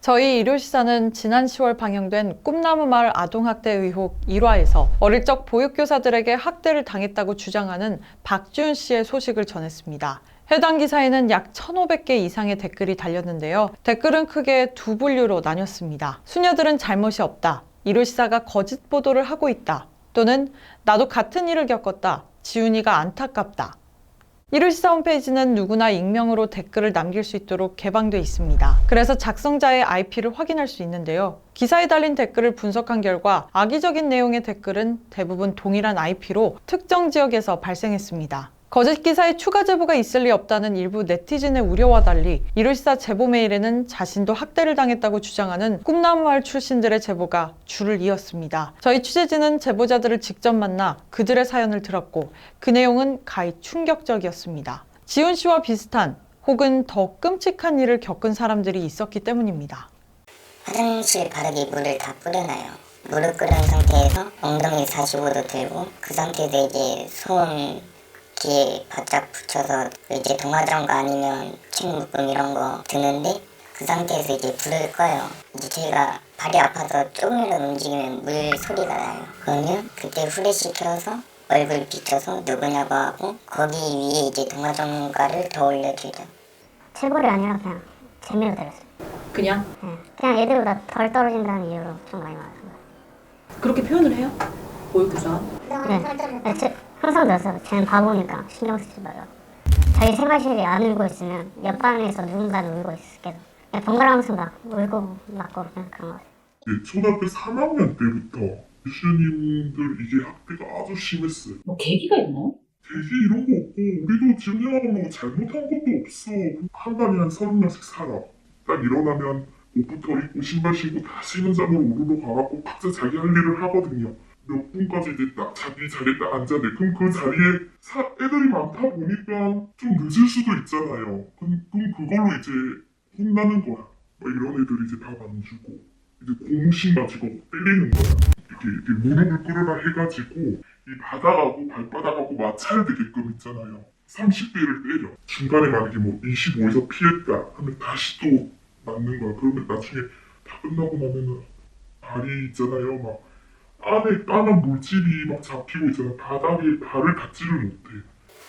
저희 일요시사는 지난 10월 방영된 꿈나무마을 아동학대 의혹 1화에서 어릴 적 보육교사들에게 학대를 당했다고 주장하는 박지훈 씨의 소식을 전했습니다. 해당 기사에는 약 1,500개 이상의 댓글이 달렸는데요. 댓글은 크게 두 분류로 나뉘었습니다. 수녀들은 잘못이 없다. 일요시사가 거짓 보도를 하고 있다. 또는 나도 같은 일을 겪었다. 지훈이가 안타깝다. 일요시사 홈페이지는 누구나 익명으로 댓글을 남길 수 있도록 개방돼 있습니다. 그래서 작성자의 IP를 확인할 수 있는데요. 기사에 달린 댓글을 분석한 결과 악의적인 내용의 댓글은 대부분 동일한 IP로 특정 지역에서 발생했습니다. 거짓 기사에 추가 제보가 있을 리 없다는 일부 네티즌의 우려와 달리 일요시사 제보 메일에는 자신도 학대를 당했다고 주장하는 꿈나무마을 출신들의 제보가 줄을 이었습니다. 저희 취재진은 제보자들을 직접 만나 그들의 사연을 들었고 그 내용은 가히 충격적이었습니다. 지훈 씨와 비슷한 혹은 더 끔찍한 일을 겪은 사람들이 있었기 때문입니다. 화장실 바닥에 물을 다 뿌려놔요. 무릎 꿇은 상태에서 엉덩이 45도 들고 그 상태에서 이제 손 귀에 바짝 붙여서 이제 동화장과 아니면 책묶음 이런 거 드는데 그 상태에서 이제 불을 꺼요. 이제 제가 발이 아파서 조금이라도 움직이면 물 소리가 나요. 그러면 그때 후레쉬 켜서 얼굴 비춰서 누구냐고 하고 거기 위에 이제 동화장가를 더 올려주죠. 체벌이 아니라 그냥 재미로 들었어요. 그냥? 네. 그냥 애들보다 덜 떨어진다는 이유로 좀 많이 맞았어요. 그렇게 표현을 해요? 보육교사? 네. 항상 들었어요. 쟤는 바보니까 신경 쓰지 말라고. 자기 생활실이 안 울고 있으면 옆방에서 누군가는 울고 있을게도 그냥 번갈아가면서 막 울고 맞고 그냥 그런 거 같아요. 초등학교 3학년 때부터 교수님들 이게 학대가 아주 심했어요. 뭐 계기가 있나요? 되게 이런 거 없고 우리도 지금 생각하면 잘못한 것도 없어. 한 반에 한 30명씩 살아. 딱 일어나면 옷부터 입고 신발 신고 다 쉬는 장으로 우르르 가갖고 각자 자기 할 일을 하거든요. 몇 분까지 이제 딱 자기 자리에 딱 앉아야 돼. 그럼 그 자리에 애들이 많다 보니까 좀 늦을 수도 있잖아요. 그럼 그걸로 이제 혼나는 거야. 막 이런 애들이 이제 밥 안 주고 이제 공식 가지고 때리는 거야. 이렇게 무릎을 꿇으라 해가지고 이 바닥하고 발바닥하고 마찰 되게끔 있잖아요. 30대를 때려. 중간에 만약에 뭐 25에서 피했다 하면 다시 또 맞는 거야. 그러면 나중에 다 끝나고 나면은 발이 있잖아요. 막 안에 까만 물집이 막 잡히고 있잖아. 바닥에 발을 닿지를 못해.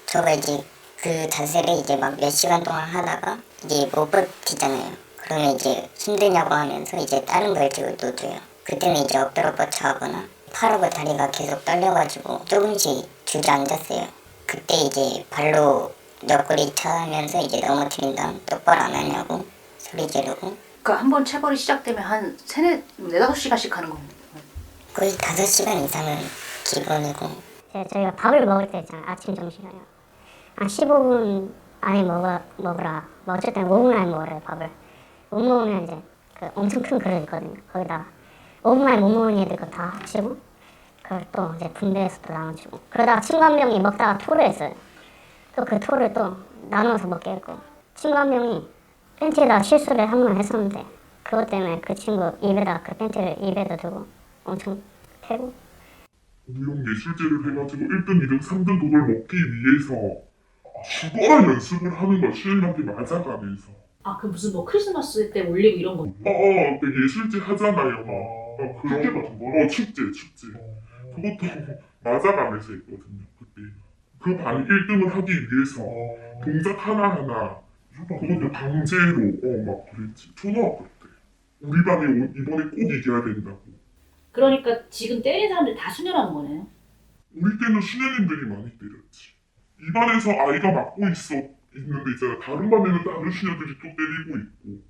저가 이제 그 자세를 이제 막 몇 시간 동안 하다가 이제 못 버티잖아요. 그러면 이제 힘드냐고 하면서 이제 다른 벌칙을 또 줘요. 그때는 이제 엎드려 뻗쳐하거나 팔하고 다리가 계속 떨려가지고 조금씩 주저앉았어요. 그때 이제 발로 옆구리 차면서 이제 넘어뜨린 다음 똑바로 안 하냐고 소리 지르고. 그러니까 한 번 체벌이 시작되면 한 4-5시간씩 하는 겁니다. 거의 5시간 이상은 기본이고. 저희가 밥을 먹을 때 있잖아요. 아침, 점심이요. 한 15분 안에 먹으라. 뭐 어쨌든 5분 안에 먹으래요, 밥을. 못 먹으면 이제 그 엄청 큰 그릇 있거든요. 거기다가 5분 안에 못 먹는 애들 거 다 합치고 그걸 또 이제 분배해서 또 나눠주고 그러다가 친구 한 명이 먹다가 토를 했어요. 또 그 토를 또 나눠서 먹게 했고 친구 한 명이 팬티에다가 실수를 한 번 했었는데 그것 때문에 그 친구 입에다가 그 팬티를 입에다 두고 엄청 패고. 무용예술제를 해가지고 1등, 2등, 3등 그걸 먹기 위해서 죽어라 연습을 하는 거야. 시인한테 맞아가면서. 아, 그 무슨 뭐 크리스마스 때 올리고 이런 거? 그 예술제 하잖아요. 막 그런 축제 같은 거. 축제. 그것도 맞아가면서 했거든요. 그때. 그 반 1등을 하기 위해서 동작 하나하나 그것도 강제로 막 그랬지. 초등학교 때. 우리 반이 이번에 꼭 이겨야 된다고. 그러니까 지금 때린 사람들 다 수녀라는 거네요? 우리 때는 수녀님들이 많이 때렸지. 이 반에서 아이가 맞고 있는데 있잖아. 다른 반에는 다른 수녀들이 또 때리고 있고.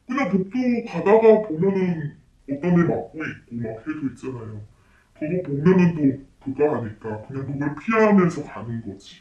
그냥 복도 가다가 보면은 어떤 애 맞고 있고 막 해도 있잖아요. 그거 보면은 또 그거 하니까 그냥 그걸 피하면서 가는 거지.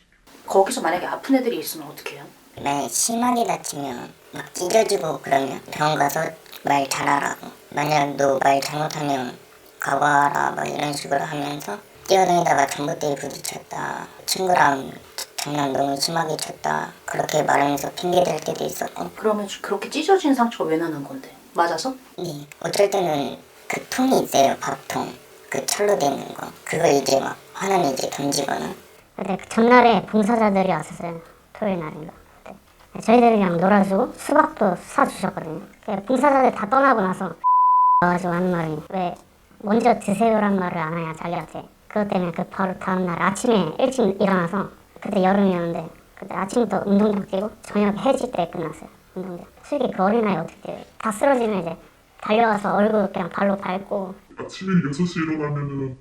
거기서 만약에 아픈 애들이 있으면 어떻게 해요? 만약에 심하게 다치면 막 찢어지고 그러면 병원 가서 말 잘하라고. 만약 너 말 잘못하면 각오하라 뭐 이런 식으로 하면서 뛰어다니다가 전봇대에 부딪혔다. 친구랑 장난 너무 심하게 쳤다. 그렇게 말하면서 핑계댈 때도 있었고. 그러면 그렇게 찢어진 상처가 왜 나는 건데? 맞아서? 네. 어쩔 때는 그 통이 있어요. 밥통. 그 철로 돼 있는 거. 그걸 이제 막 하나는 이제 던지거나. 근데 그 전날에 봉사자들이 왔었어요. 토요일 날인가. 저희들 그냥 놀아주고 수박도 사주셨거든요. 봉사자들 다 떠나고 나서 와가지고 하는 말이 왜 먼저 드세요란 말을 안 하냐 자기한테. 그것 때문에 그 바로 다음날 아침에 일찍 일어나서 그때 여름이었는데 그때 아침부터 운동장 뛰고 저녁 해질 때 끝났어요. 운동장. 솔직히 그 어린아이 어떻게 돼요? 다 쓰러지면 이제 달려와서 얼굴 그냥 발로 밟고 아침에 6시에 일어나면은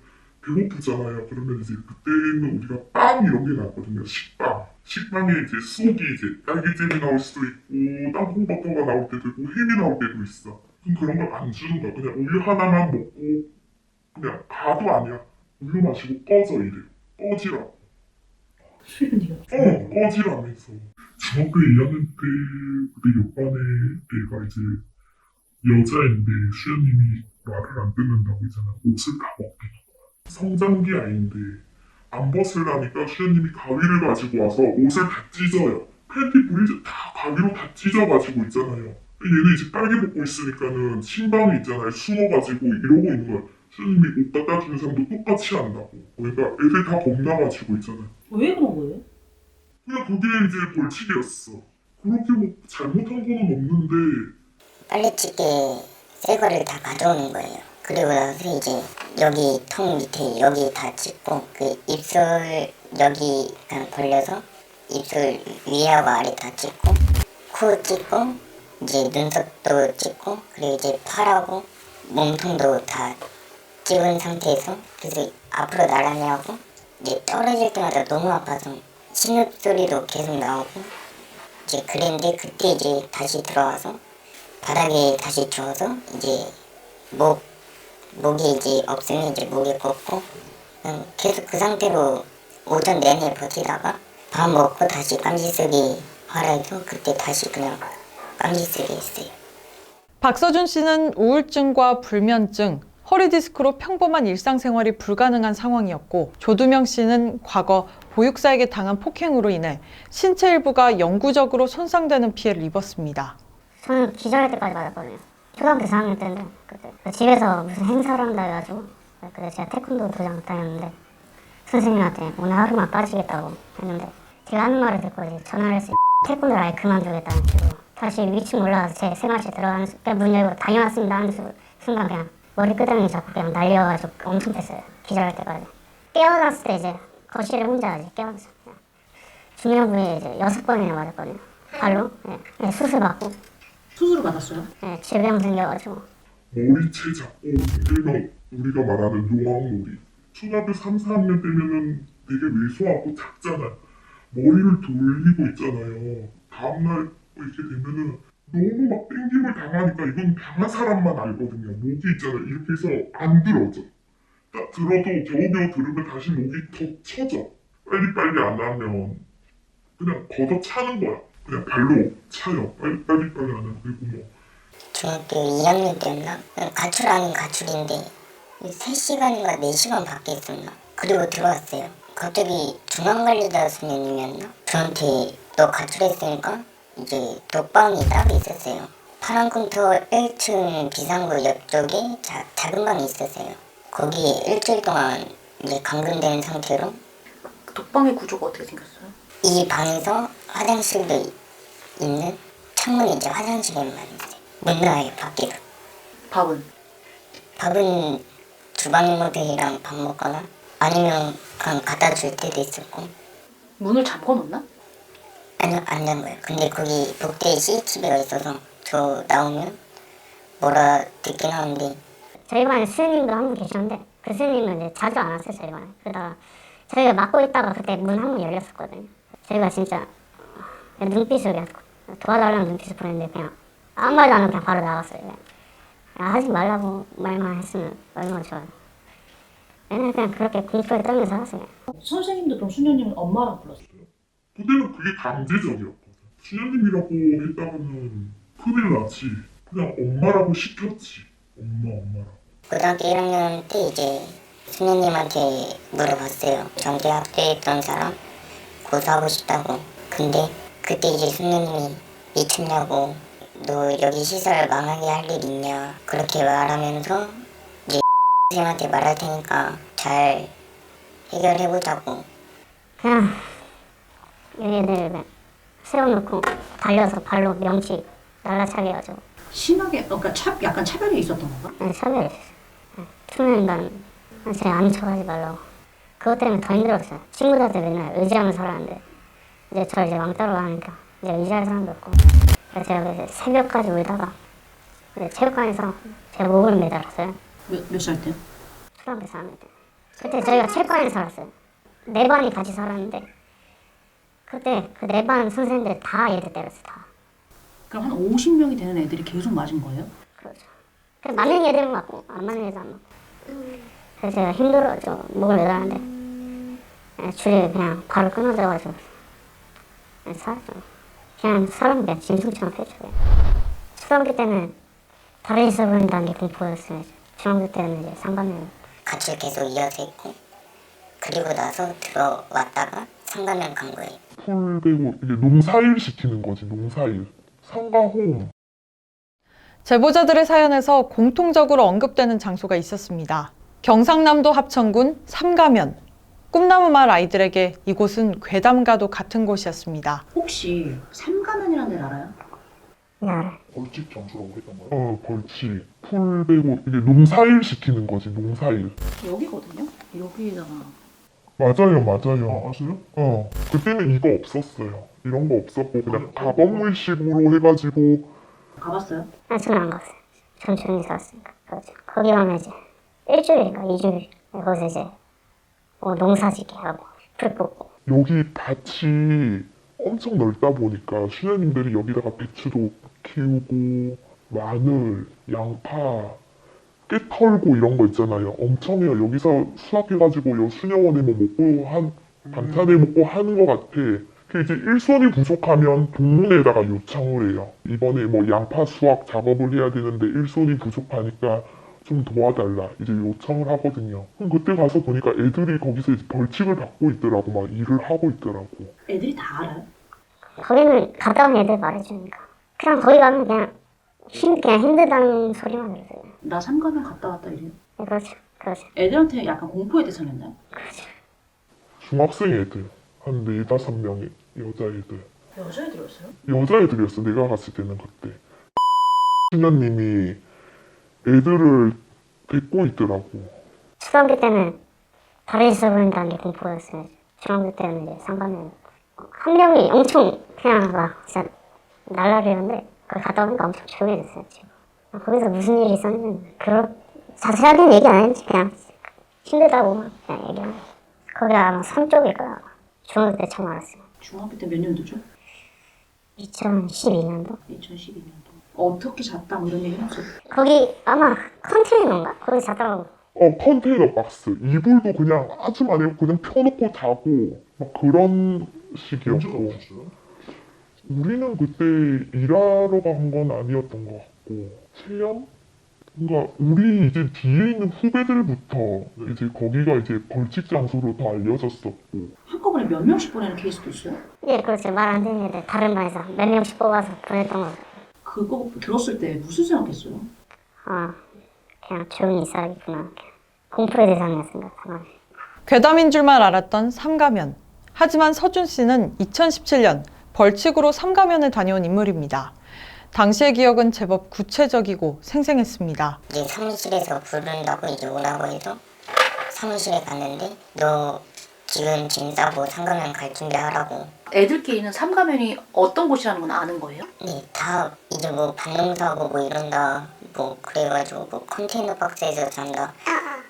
배고프잖아요. 그러면 이제 그때는 우리가 빵 이런 게 나왔거든요. 식빵. 식빵에 이제 속이 이제 딸기잼이 나올 수도 있고 땅콩버터가 나올 때도 있고 햄이 나올 때도 있어. 그럼 그런 걸 안 주는 거야. 그냥 우유 하나만 먹고 그냥 가도 아니야. 우유 마시고 꺼져 이래. 꺼지라고. 꺼지라면서. 중학교 2학년 때 그때 옆반에 애가 이제 여자인데 수연님이 말을 안 듣는다고 했잖아. 옷을 다 벗기고. 성장기 아이인데 안 벗으려니까 수연님이 가위를 가지고 와서 옷을 다 찢어요. 팬티 브리즈 다 가위로 다 찢어가지고 있잖아요. 얘는 이제 빨개 벗고 있으니까는 신방이 있잖아요. 숨어가지고 이러고 있는 거야. 수연님이 옷 갖다 주는 사람도 똑같이 한다고. 그러니까 애들 다 겁나가지고 있잖아요. 왜 그런 거예요? 그냥 그게 이제 벌칙이었어. 그렇게 뭐 잘못한 거는 없는데 빨래집게 새 거를 다 가져오는 거예요. 그리고 나서 이제 여기 턱 밑에 여기 다 찍고 그 입술 여기 그냥 벌려서 입술 위하고 아래 다 찍고 코 찍고 이제 눈썹도 찍고 그리고 이제 팔하고 몸통도 다 찍은 상태에서 그래서 앞으로 나란히 하고 이제 떨어질 때마다 너무 아파서 신음소리도 계속 나오고 이제 그랬는데 그때 이제 다시 들어와서 바닥에 다시 주워서 이제 목이 이제 없으면 이제 목에 꽂고 계속 그 상태로 오전 내내 버티다가 밥 먹고 다시 깜지 쓰기 하라해서 그때 다시 그냥 깜지 쓰기 했어요. 박서준 씨는 우울증과 불면증, 허리 디스크로 평범한 일상생활이 불가능한 상황이었고 조두명 씨는 과거 보육사에게 당한 폭행으로 인해 신체 일부가 영구적으로 손상되는 피해를 입었습니다. 저는 기절할 때까지 맞았거든요. 초등학교 4학년 때인데 그때 집에서 무슨 행사를 한다 해가지고 그때 제가 태권도 도장 다녔는데 선생님한테 오늘 하루만 빠지겠다고 했는데 제가 하는 말을 듣고 이제 전화를 해서 태권도를 아예 그만두겠다는 식으로 다시 위층 올라가서 제 생활실 들어가는 문 열고 다녀왔습니다 하는 순간 그냥 머리끄댕이 잡고 그냥 날려가지고 엄청 뺐어요. 기절할 때까지. 깨어났을 때 이제 거실에 혼자 이제 깨어났어요. 중요한 부위에 이제 6번이나 맞았거든요. 발로. 네, 수술 받고. 수술을 받았어요? 네, 질병 생겨가지고. 머리채 잡고 일명 우리가 말하는 용왕놀이. 초등학교 3, 4학년 때면은 되게 왜소하고 작잖아. 머리를 돌리고 있잖아요. 다음날 이렇게 되면은 너무 막 땡김을 당하니까 이건 당한 사람만 알거든요. 목이 있잖아요. 이렇게 해서 안 들어져. 딱 들어도 겨우겨우 들으면 다시 목이 더 쳐져. 빨리빨리 안 하면 그냥 걷어 차는 거야. 그냥 발로 차요. 빨리빨리 안 하면. 그리고 뭐 중학교 2학년 때였나? 가출 아닌 가출인데 3시간인가 4시간 밖에 있었나? 그리고 들어왔어요. 갑자기 중앙관리자 선생님이었나? 저한테 너 가출했으니까 이제 독방이 따로 있었어요. 파란군터 1층 비상구 옆쪽에 작은 방이 있었어요. 거기 일주일 동안 이제 감금된 상태로 독방의 구조가 어떻게 생겼어요? 이 방에서 화장실도 있는 창문이 이제 화장실에만 있어요. 못 나와요 밖으로. 밥은 주방 모델이랑 밥 먹거나 아니면 그냥 갖다 줄 때도 있었고. 문을 잠궈 놓나? 아니요, 안 잠궈요. 근데 거기 복도에 CCTV가 있어서 저 나오면 뭐라 듣긴 하는데. 저희 반에 스님도 한 분 계셨는데 그 스님은 이제 자주 안 왔어요 저희 반에. 그러다가 저희가 막고 있다가 그때 문 한 번 열렸었거든요. 저희가 진짜 눈빛을 그냥 도와달라는 눈빛을 보냈는데 그냥 아무 말도 안 하고 그냥 바로 나갔어요. 그냥. 하지 말라고 말만 했으면 얼마나 좋아요. 맨날 그냥 그렇게 공포에 떨면서 살았어요. 선생님도 그럼 수녀님을 엄마라고 불렀어요? 그때는 그게 강제적이었거든. 수녀님이라고 했다가는 큰일 나지. 그냥 엄마라고 시켰지. 엄마라고. 고등학교 1학년 때 이제 수녀님한테 물어봤어요. 전교 학교했던 사람 고소하고 싶다고. 근데 그때 이제 수녀님이 미쳤냐고, 너 여기 시설 망하게 할 일 있냐, 그렇게 말하면서 이제 선생님한테 말할 테니까 잘 해결해보자고. 그냥 얘네들 세워놓고 달려서 발로 명치 날라차게 해가지고 심하게 그러니까 약간 차별이 있었던 건가? 네, 차별이 있었어요. 네, 투명인간 제 아는 척하지 말라고. 그것 때문에 더 힘들었어요. 친구들한테 맨날 의지하면 살았는데 이제 저 이제 왕따로 가니까 이제 의지할 사람도 없고, 그래서 제가 이제 새벽까지 울다가 이제 체육관에서 제 목을 매달았어요. 몇 살 때? 초등학교 4학년 때. 그때 저희가 체육관에 살았어요. 4반이 같이 살았는데 그때 그 4반 선생님들 다 얘들 때렸어요. 다. 그럼 한 50명이 되는 애들이 계속 맞은 거예요? 그렇죠. 그래서 맞는 애들은 맞고 안 맞는 애들은 안 맞고. 그래서 제가 힘들어서 목을 매달았는데 줄이 그냥 바로 끊어져가지고 살았죠. 그냥 사람 그냥 짐승처럼 패죠. 초등학교 때는 다른 있어 보인다는 게 공포였어요. 중학교 때는 이제 상반면. 같이 계속 이어서 있고 그리고 나서 들어왔다가 상가면 간 거예요. 풀 빼고 이제 농사일 시키는 거지. 농사일. 상가홈. 제보자들의 사연에서 공통적으로 언급되는 장소가 있었습니다. 경상남도 합천군 삼가면. 꿈나무 마을 아이들에게 이곳은 괴담과도 같은 곳이었습니다. 혹시 삼가면이라는 데를 알아요? 야, 벌칙 장소라고 했던 거야? 벌칙. 풀 빼고 이제 농사일 시키는 거지. 농사일. 여기거든요? 여기에다가 맞아요. 맞아요? 그때는 이거 없었어요. 이런 거 없었고 그냥 가건물식으로 해가지고 가봤어요? 저는 안 갔어요. 전 조용히 살았으니까. 그렇죠. 거기 가면 이제 일주일인가 2주일 거기서 이제 뭐 농사짓기 하고 풀 뽑고. 여기 밭이 엄청 넓다 보니까 수녀님들이 여기다가 배추도 키우고 마늘, 양파, 깨 털고 이런 거 있잖아요. 엄청 해요. 여기서 수확해가지고 요 수녀원에 뭐 먹고 반찬을 먹고 하는 것 같아. 그 이제 일손이 부족하면 동문에다가 요청을 해요. 이번에 뭐 양파 수확 작업을 해야 되는데 일손이 부족하니까 좀 도와달라 이제 요청을 하거든요. 그럼 그때 가서 보니까 애들이 거기서 이제 벌칙을 받고 있더라고. 막 일을 하고 있더라고. 애들이 다 알아요? 거기는 갔다 온 애들 말해주니까. 그냥 거기 가면 그냥 힘들다는 소리만 들었어요. 나 삼가면 갔다 왔다 이래요? 네, 그렇죠. 그렇죠. 애들한테 약간 공포의 대상이었나요? 중학생 애들 한 4-5명이 여자애들. 여자애들이었어요? 여자애들이었어. 내가 갔을 때는 그때. 신녀님이 애들을 데리고 있더라고. 초등학교 때는 다른 있어 보인다는 게 공포였어요. 중학교 때는 이제 상반면. 한 명이 엄청 그냥 막 진짜 날라리는데 거기 갔다 오니까 엄청 조용해졌어요. 지금. 거기서 무슨 일이 있었는지 그런 자세하게는 얘기 안 했지. 그냥 힘들다고 그냥 얘기하는. 거기가 아마 산 쪽일 거야. 중학교 때 처음 알았어요. 중학교 때 몇 년도죠? 2012년도. 2012년도. 어떻게 잤다 뭐 이런 얘기 했죠? 거기 아마 컨테이너인가? 거기 자더라고. 컨테이너 박스. 이불도 그냥 아주 많이 그냥 펴놓고 자고 막 그런 식이었고. 우리는 그때 일하러 간 건 아니었던 것 같고. 체험? 그러니까 우리 이제 뒤에 있는 후배들부터 이제 거기가 이제 벌칙 장소로 더 알려졌었고. 한꺼번에 몇 명씩 보내는 케이스도 있어요? 예, 그렇죠. 말 안 되는 애들 다른 반에서 몇 명씩 뽑아서 보냈던 거. 그거 들었을 때 무슨 생각했어요? 그냥 조용히 있어야겠구나. 그냥 공포의 대상이었습니다. 상황이. 괴담인 줄만 알았던 삼가면. 하지만 서준 씨는 2017년 벌칙으로 삼가면을 다녀온 인물입니다. 당시의 기억은 제법 구체적이고 생생했습니다. 이제 사무실에서 부른다고 이제 오라고 해서 사무실에 갔는데 너 지금 짐 싸고 상가면 갈 준비하라고. 애들끼리는 삼가면이 어떤 곳이라는 건 아는 거예요? 네, 다 이제 뭐 반농사하고 뭐 이런다 뭐 그래가지고 뭐 컨테이너 박스에서 잔다.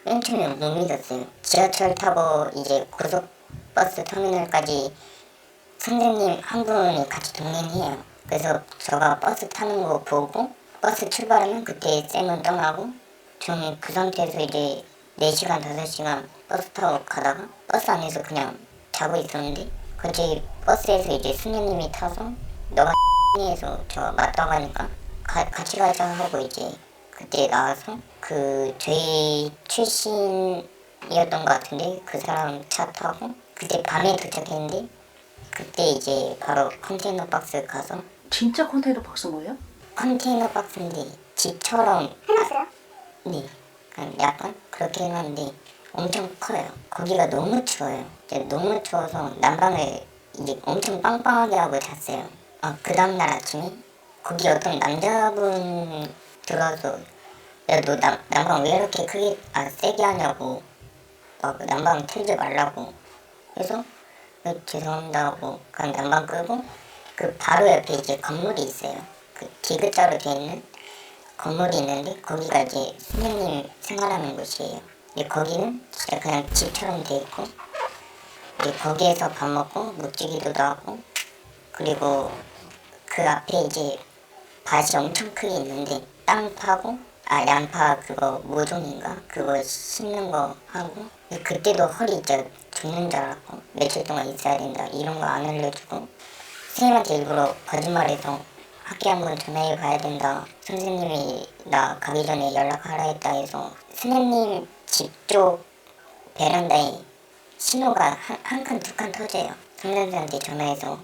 맨 처음에 못 믿었어요. 지하철 타고 이제 고속버스 터미널까지 선생님 한 분이 같이 동행해요. 그래서 제가 버스 타는 거 보고 버스 출발하면 그때 쌤은 떠나고 저는 그 상태에서 이제 4시간, 5시간 버스 타고 가다가 버스 안에서 그냥 자고 있었는데 갑자기 버스에서 이제 수녀님이 타서 너가 에서 저 맞다고 하니까 같이 가자 하고 이제 그때 나와서 그 저희 출신이었던 것 같은데 그 사람 차 타고 그때 밤에 도착했는데 그때 이제 바로 컨테이너 박스 가서. 진짜 컨테이너 박스인 거예요? 컨테이너 박스인데 집처럼 해놨어요? 네, 약간 그렇게 해놨는데 엄청 커요. 거기가 너무 추워요. 이제 너무 추워서 난방을 이제 엄청 빵빵하게 하고 잤어요. 그 다음날 아침에 거기 어떤 남자분 들어와서 야 너 난방 왜 이렇게 크게 세게 하냐고 막 난방 틀지 말라고 그래서 죄송합니다 하고 그냥 난방 끄고 그 바로 옆에 이제 건물이 있어요. 그 디귿자로 되어 있는 건물이 있는데 거기가 이제 선생님 생활하는 곳이에요. 근데 거기는 진짜 그냥 집처럼 돼 있고 이제 거기에서 밥 먹고 묵지기도 하고 그리고 그 앞에 이제 밭이 엄청 크게 있는데 땅 파고 양파 그거 모종인가 그거 심는 거 하고 그때도 허리 진짜 죽는 줄 알았고 며칠 동안 있어야 된다 이런 거 안 알려주고 선생님한테 일부러 거짓말해서 학교 한번 전화해 봐야 된다 선생님이 나 가기 전에 연락하라 했다 해서 선생님 집 쪽 베란다에 신호가 한 칸 두 칸 터져요. 상담쌤한테 전화해서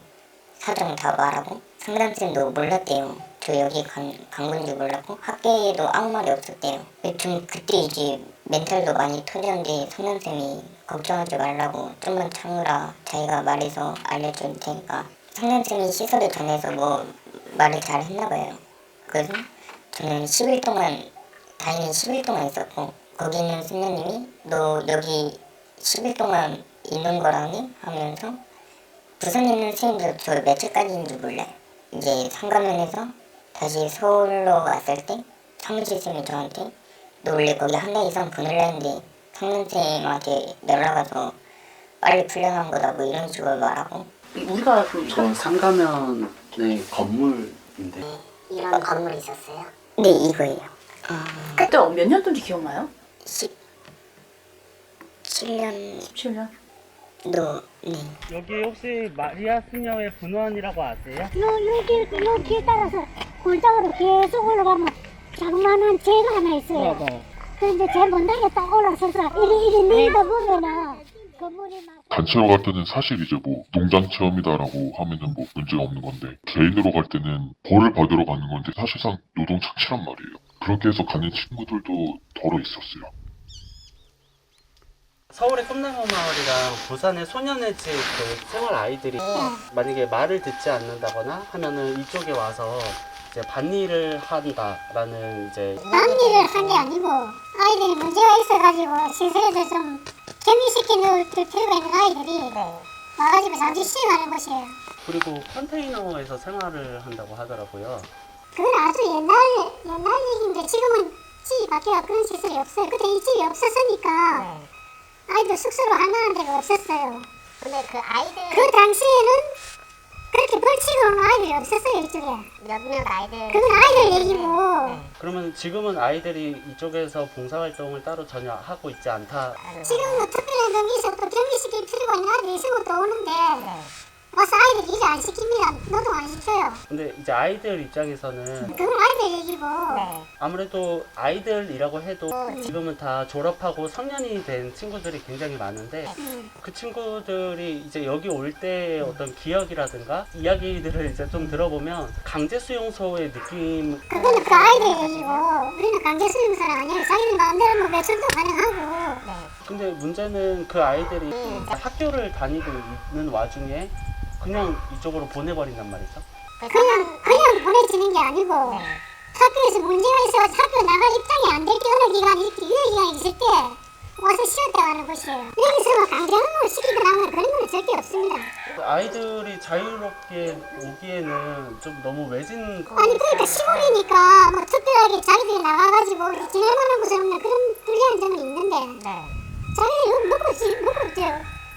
사정 다 말하고 상담쌤도 몰랐대요. 저 여기 간 건지 몰랐고 학교에도 아무 말이 없었대요. 좀 그때 이제 멘탈도 많이 터졌는데 상담쌤이 걱정하지 말라고 좀만 참으라 자기가 말해서 알려줄 테니까 상담쌤이 시설을 전해서 뭐 말을 잘 했나봐요. 그래서 저는 10일 동안 다행히 10일 동안 있었고 거기 있는 선생님이 너 여기 10일 동안 있는 거라니? 하면서 부산에 있는 선생님도 저 며칠까지인지 몰라요. 이제 상가면에서 다시 서울로 왔을 때 사무실 쌤이 저한테 너 원래 거기 한 달 이상 보내려 했는데 상담쌤한테 연락 와서 빨리 풀려난 거다 뭐 이런 식으로 말하고 우리가 그 저 상가면의 건물인데 이런 건물이 있었어요? 네 이거예요. 그때 몇 년도인지 기억나요? 17년 17년? 네. 여기 혹시 마리아 수녀의 분원이라고 아세요? 요 길 따라서 골짜기로 계속 올라가면 자그마한 제가 하나 있어요. 그런데 제 문당에 딱 올라서서 이리 내다 보면은 건물이 막 단체로 갈 때는 사실 이제 뭐 농장 체험이다라고 하면은 뭐 문제가 없는 건데 개인으로 갈 때는 벌을 받으러 가는 건데 사실상 노동 착취란 말이에요. 그렇게 해서 가는 친구들도 더러 있었어요. 서울의 꿈나무 마을이랑 부산의 소년의 집 그 생활 아이들이 만약에 말을 듣지 않는다거나 하면은 이쪽에 와서 이제 밭일을 한다라는 이제 남 일을 한 게 아니고 아이들이 문제가 있어가지고 시설에서 좀 격리시켜 놓을 필요가 있는 아이들이 와가지고 잠시 쉬어가는 곳이에요. 그리고 컨테이너에서 생활을 한다고 하더라고요. 그건 아주 옛날 얘기인데 지금은 집이 바뀌어 그런 시설이 없어요. 그때 이 집이 없었으니까 아이들 숙소로 할 만한 데가 없었어요. 근데 그 아이들 그 당시에는 그렇게 벌치고 온 아이들이 없었어요 이쪽에. 몇몇 아이들 그건 아이들 얘기고 그러면 지금은 아이들이 이쪽에서 봉사활동을 따로 전혀 하고 있지 않다. 지금 뭐 특별한 경기에서 또 격리시킬 필요가 있는 아이들이 있으면 또 오는데 와서 아이들 일 안 시킵니다. 노동 안 시켜요. 근데 이제 아이들 입장에서는 그건 아이들 얘기고 아무래도 아이들이라고 해도 지금은 다 졸업하고 성년이 된 친구들이 굉장히 많은데 그 친구들이 이제 여기 올 때의 어떤 기억이라든가 이야기들을 이제 좀 들어보면 강제 수용소의 느낌. 그거는 그 아이들 얘기고 우리는 강제 수용소는 아니에요. 자기들 마음대로 뭐 매출도 가능하고 근데 문제는 그 아이들이 학교를 다니고 있는 와중에 그냥 이쪽으로 보내버린단 말이죠. 그냥 보내지는 게 아니고 학교에서 문제가 있어서 학교 나갈 입장이 안 될 때 어느 기간 이렇게 유효기간이 있을 때 와서 쉬었다 가는 곳이에요. 여기서 막 강제학습을 시키거나 하면 그런 건 절대 없습니다. 아이들이 자유롭게 오기에는 좀 너무 외진. 아니 그러니까 시골이니까 뭐 특별하게 자기들이 나가가지고 지낼 만한 곳이 없는 그런 불리한 점은 있는데 자기들이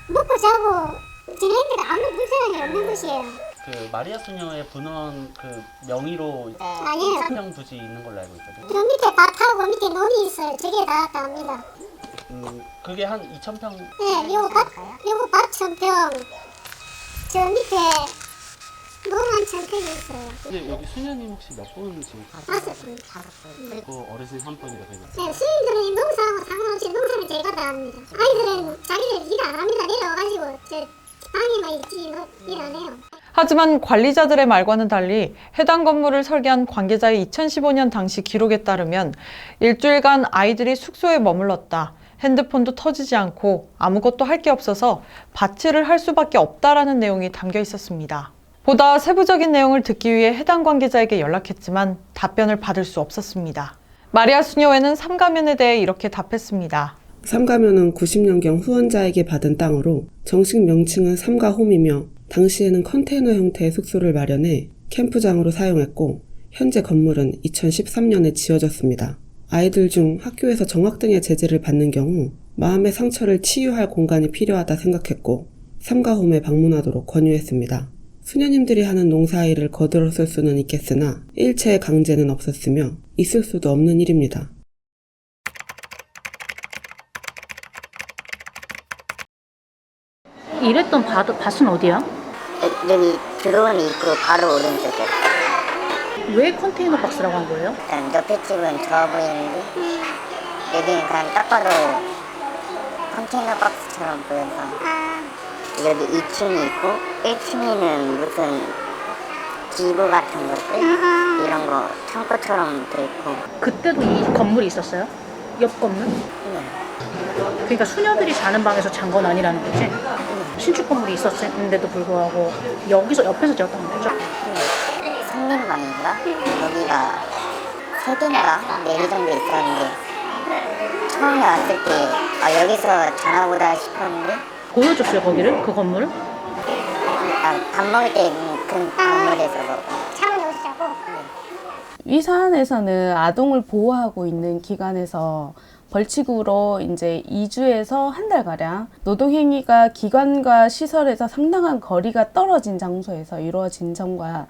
먹고 자고 지내는데 아무 불편함이 없는 곳이에요. 그 마리아 수녀의 분원 그 명의로 아니에요. 3평 부지 있는 걸로 알고 있거든요. 저 밑에 밭하고 밑에 논이 있어요. 저게 다 합니다. 그게 한 2,000평. 네, 요거 밭 1,000평. 저 밑에 논 한 1,000평이 있어요. 근데 여기 수녀님 혹시 몇 분 지금 5분. 그 어르신 3분이라고 했는데. 네, 수인들은 농사하고 상관없이 농사는 제가 다 합니다. 아이들은 자기들 일 안 합니다. 내려와가지고 저 방에만 있지 일 안 해요. 하지만 관리자들의 말과는 달리 해당 건물을 설계한 관계자의 2015년 당시 기록에 따르면 일주일간 아이들이 숙소에 머물렀다. 핸드폰도 터지지 않고 아무것도 할 게 없어서 밭일을 할 수밖에 없다라는 내용이 담겨 있었습니다. 보다 세부적인 내용을 듣기 위해 해당 관계자에게 연락했지만 답변을 받을 수 없었습니다. 마리아 수녀회는 삼가면에 대해 이렇게 답했습니다. 삼가면은 90년경 후원자에게 받은 땅으로 정식 명칭은 삼가홈이며 당시에는 컨테이너 형태의 숙소를 마련해 캠프장으로 사용했고 현재 건물은 2013년에 지어졌습니다. 아이들 중 학교에서 정학 등의 제재를 받는 경우 마음의 상처를 치유할 공간이 필요하다 생각했고 삼가홈에 방문하도록 권유했습니다. 수녀님들이 하는 농사일을 거들었을 수는 있겠으나 일체의 강제는 없었으며 있을 수도 없는 일입니다. 일했던 밭은 어디야? 여기 들어오는 입구 바로 오른쪽에. 왜 컨테이너 박스라고 한 거예요? 일단 옆에 집은 좋아 보이는데 여기는 그냥 딱 봐도 컨테이너 박스처럼 보여서 여기 2층이 있고 1층에는 무슨 기부 같은 것들 이런 거 창고처럼 돼 있고. 그때도 이 건물이 있었어요? 옆 건물? 네. 그러니까 수녀들이 자는 방에서 잔 건 아니라는 거지? 신축 건물이 있었는데도 불구하고 여기서 옆에서 지었던 거죠? 상림방인가? 여기가 3개인가 4개 정도 있었는데 처음에 왔을 때 여기서 자나보다 싶었는데 보여줬어요 거기를? 그 건물을? 밥 먹을 때 그 건물에서 이 사안에서는 아동을 보호하고 있는 기관에서 벌칙으로 이제 2주에서 한 달가량 노동행위가 기관과 시설에서 상당한 거리가 떨어진 장소에서 이루어진 점과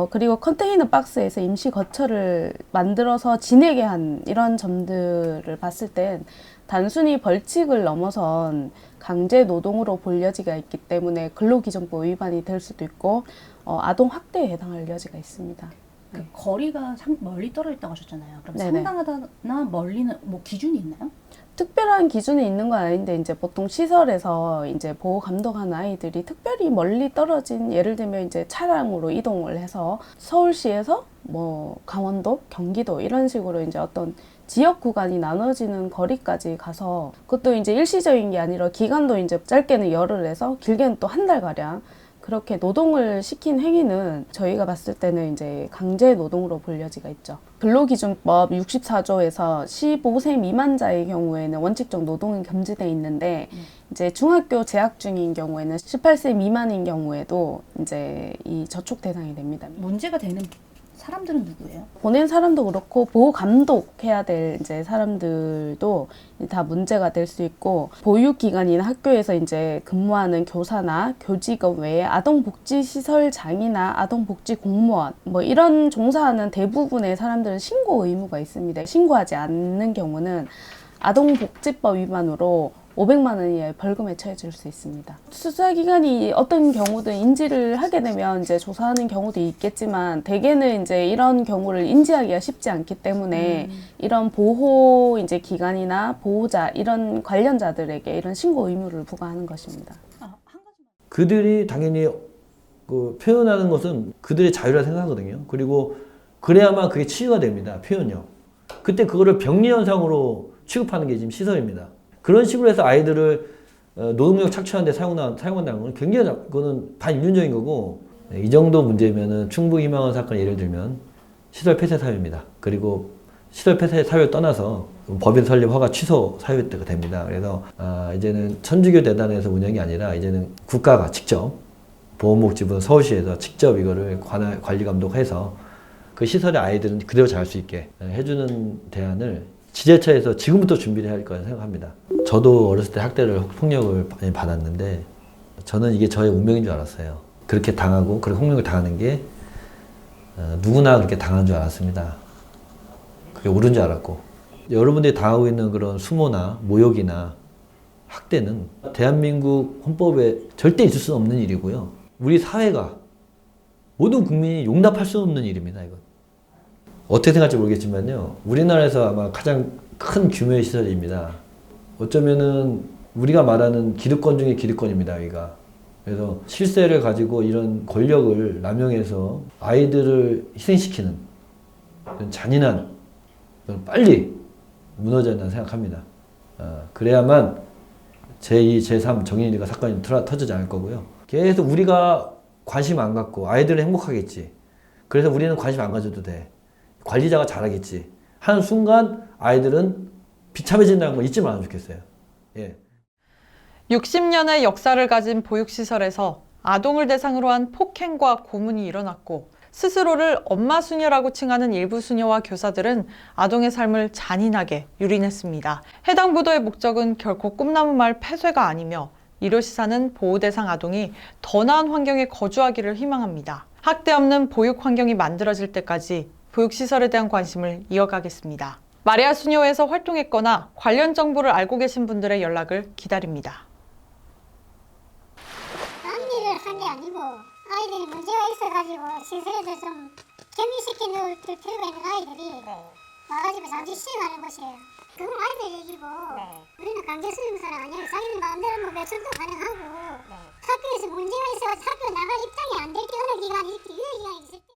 그리고 컨테이너 박스에서 임시 거처를 만들어서 지내게 한 이런 점들을 봤을 땐 단순히 벌칙을 넘어선 강제 노동으로 볼 여지가 있기 때문에 근로기준법 위반이 될 수도 있고 아동 학대에 해당할 여지가 있습니다. 그 거리가 멀리 떨어져 있다고 하셨잖아요. 그럼 네네. 상당하다나 멀리는 뭐 기준이 있나요? 특별한 기준이 있는 건 아닌데 이제 보통 시설에서 이제 보호 감독하는 아이들이 특별히 멀리 떨어진 예를 들면 이제 차량으로 이동을 해서 서울시에서 뭐 강원도, 경기도 이런 식으로 이제 어떤 지역 구간이 나눠지는 거리까지 가서 그것도 이제 일시적인 게 아니라 기간도 이제 짧게는 열흘 해서 길게는 또 한 달 가량 그렇게 노동을 시킨 행위는 저희가 봤을 때는 이제 강제 노동으로 볼 여지가 있죠. 근로기준법 64조에서 15세 미만자의 경우에는 원칙적 노동은 금지되어 있는데 이제 중학교 재학 중인 경우에는 18세 미만인 경우에도 이제 이 저촉 대상이 됩니다. 문제가 되는 사람들은 누구예요? 보낸 사람도 그렇고 보호 감독해야 될 이제 사람들도 다 문제가 될 수 있고 보육기관이나 학교에서 이제 근무하는 교사나 교직원 외에 아동복지시설장이나 아동복지 공무원 뭐 이런 종사하는 대부분의 사람들은 신고 의무가 있습니다. 신고하지 않는 경우는 아동복지법 위반으로 500만 원 이하의 벌금에 처해질 수 있습니다. 수사기관이 어떤 경우든 인지를 하게 되면 이제 조사하는 경우도 있겠지만 대개는 이제 이런 경우를 인지하기가 쉽지 않기 때문에 이런 보호 이제 기관이나 보호자 이런 관련자들에게 이런 신고 의무를 부과하는 것입니다. 그들이 당연히 그 표현하는 것은 그들의 자유라 생각하거든요. 그리고 그래야만 그게 치유가 됩니다. 표현력. 그때 그거를 병리 현상으로 취급하는 게 지금 시설입니다. 그런 식으로 해서 아이들을 노동력 착취하는 데 사용한다는 건 굉장히 그거는 반인륜적인 거고 이 정도 문제면은 충북 희망원 사건 예를 들면 시설 폐쇄 사유입니다. 그리고 시설 폐쇄 사유를 떠나서 법인 설립 허가 취소 사유가 됩니다. 그래서 이제는 천주교 대단에서 운영이 아니라 이제는 국가가 직접 보건복지부 서울시에서 직접 이거를 관리 감독해서 그 시설의 아이들은 그대로 자랄 수 있게 해주는 대안을 지자체에서 지금부터 준비를 해야 할 거라 생각합니다. 저도 어렸을 때 학대를, 폭력을 많이 받았는데 저는 이게 저의 운명인 줄 알았어요. 그렇게 당하고 그렇게 폭력을 당하는 게 누구나 그렇게 당하는 줄 알았습니다. 그게 옳은 줄 알았고 여러분들이 당하고 있는 그런 수모나 모욕이나 학대는 대한민국 헌법에 절대 있을 수 없는 일이고요. 우리 사회가 모든 국민이 용납할 수 없는 일입니다. 이건. 어떻게 생각할지 모르겠지만요. 우리나라에서 아마 가장 큰 규모의 시설입니다. 어쩌면은 우리가 말하는 기득권 중에 기득권입니다. 여기가. 그래서 실세를 가지고 이런 권력을 남용해서 아이들을 희생시키는 그런 잔인한 빨리 무너져야 한다고 생각합니다. 그래야만 제2, 제3 정의인가 사건이 터지지 않을 거고요. 계속 우리가 관심 안 갖고 아이들은 행복하겠지. 그래서 우리는 관심 안 가져도 돼. 관리자가 잘하겠지. 하는 순간 아이들은 비참해진다는 걸 잊지 말았으면 좋겠어요. 예. 60년의 역사를 가진 보육시설에서 아동을 대상으로 한 폭행과 고문이 일어났고 스스로를 엄마 수녀라고 칭하는 일부 수녀와 교사들은 아동의 삶을 잔인하게 유린했습니다. 해당 보도의 목적은 결코 꿈나무마을 폐쇄가 아니며 이로시사는 보호대상 아동이 더 나은 환경에 거주하기를 희망합니다. 학대 없는 보육 환경이 만들어질 때까지 보육시설에 대한 관심을 이어가겠습니다. 마리아 수녀회에서 활동했거나 관련 정보를 알고 계신 분들의 연락을 기다립니다. 딴 일을 한 게 아니고 아이들이 문제가 있어가지고 시설에서 좀 격리시켜 놓을 필요가 있는 아이들이 와가지고 잠시 쉬어가는 곳이에요. 그건 아이들 얘기고 우리는 강제 수용소는 아니에요. 자기들 마음대로 뭐 외출도 가능하고 학교에서 문제가 있어서 학교 나갈 입장이 안 될 때 어느 기간이 이렇게 유예 기간이 있을 때